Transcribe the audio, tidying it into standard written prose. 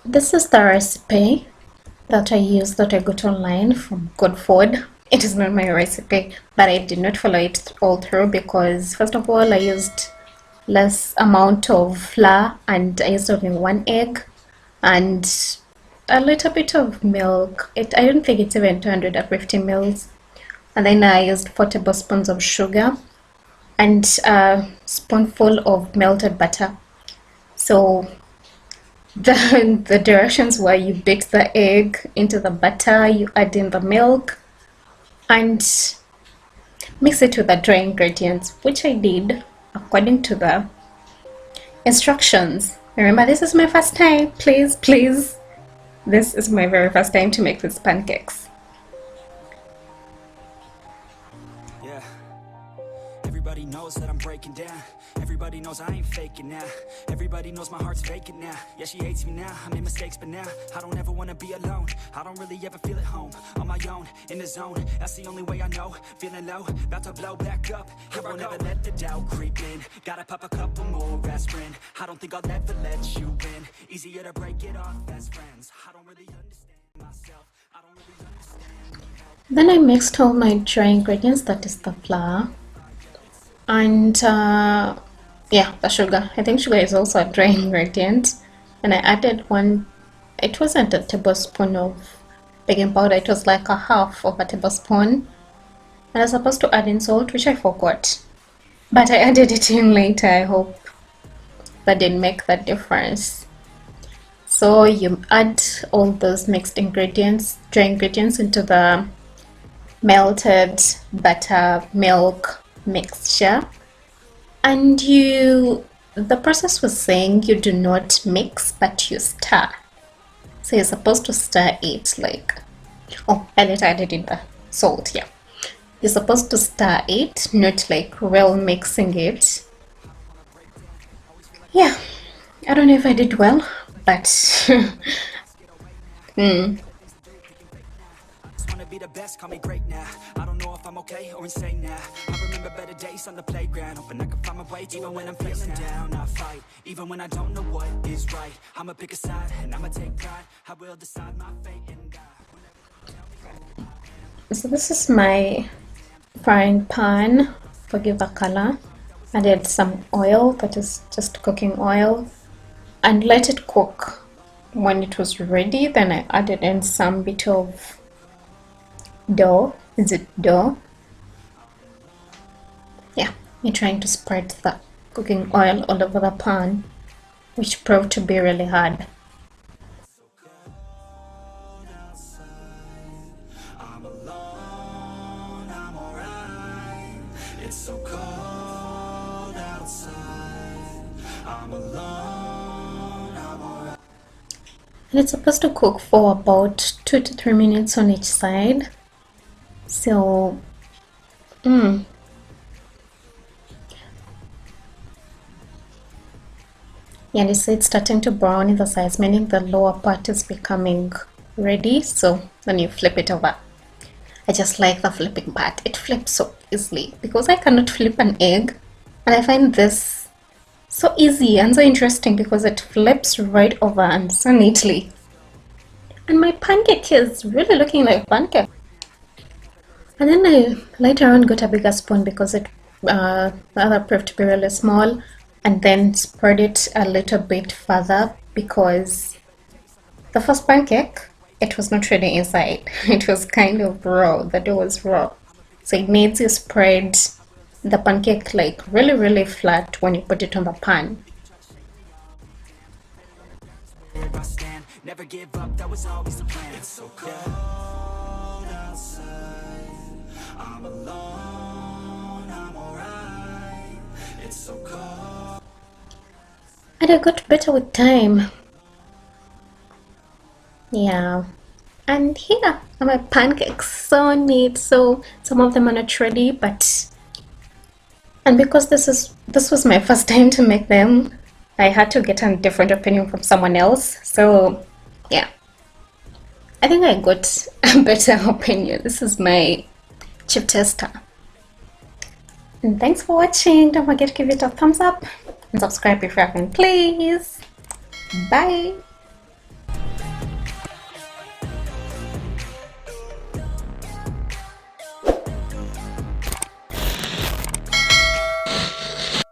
This is the recipe that I got online from Good Food. It is not my recipe, but I did not follow it all through because first of all I used less amount of flour and I used only one egg and a little bit of milk. I don't think it's even 250 mils. And then I used 4 tablespoons of sugar and a spoonful of melted butter. So the directions were you beat the egg into the butter, you add in the milk and mix it with the dry ingredients, which I did according to the instructions. Remember, this is my first time. Please, this is my very first time to make these pancakes. Yeah, everybody knows that I'm breaking down. Everybody knows I ain't faking now. Everybody knows my heart's vacant now. Yeah, she hates me now, I made mistakes, but now I don't ever wanna be alone. I don't really ever feel at home, on my own, in the zone. That's the only way I know, feeling low, about to blow back up. I won't ever let the doubt creep in. Gotta pop a couple more aspirin. I don't think I'll ever let you in. Easier to break it off best friends. I don't really understand myself. I don't really understand. Then I mixed all my dry ingredients, that is the flour, and yeah, the sugar. I think sugar is also a dry ingredient. And I added one, it wasn't a tablespoon of baking powder, it was like a half of a tablespoon. And I was supposed to add in salt, which I forgot, but I added it in later. I hope that didn't make that difference. So you add all those mixed ingredients, dry ingredients, into the melted butter milk mixture, and the process was saying you do not mix but you stir. So you're supposed to stir it like, oh, I later added in the salt. Yeah, you're supposed to stir it, not like real mixing it. Yeah, I don't know if I did well, but Be the best, call me great now. I don't know if I'm okay or insane now. I remember better days on the playground, hoping I can find my way. Even when I'm feeling down, I fight. Even when I don't know what is right, I'ma pick a side and I'ma take pride. I will decide my fate and die. So this is my frying pan. Forgive the color. I added some oil, that is just cooking oil, and let it cook. When it was ready, then I added in some bit of dough. Is it dough? Yeah, I'm trying to spread the cooking oil all over the pan, which proved to be really hard. I'm alone, I'm alright. It's so cold outside. I'm alone, I'm alright. And it's supposed to cook for about 2 to 3 minutes on each side. So yeah, they say it's starting to brown in the sides, meaning the lower part is becoming ready. So then you flip it over. I just like the flipping part. It flips so easily because I cannot flip an egg, and I find this so easy and so interesting because it flips right over and so neatly. And my pancake is really looking like pancake. And then I later on got a bigger spoon because the other proved to be really small, and then spread it a little bit further because the first pancake, it was not ready inside. It was kind of raw, the dough was raw. So it needs you spread the pancake like really flat when you put it on the pan. Never give up, that was always the plan. It's so cold outside. I'm alone, I'm alright. It's so cold. And I got better with time. Yeah. And here are my pancakes, so neat. So some of them are not ready, and because this was my first time to make them, I had to get a different opinion from someone else. So yeah, I think I got a better opinion. This is my chip tester. And thanks for watching. Don't forget to give it a thumbs up and subscribe if you haven't, please. Bye.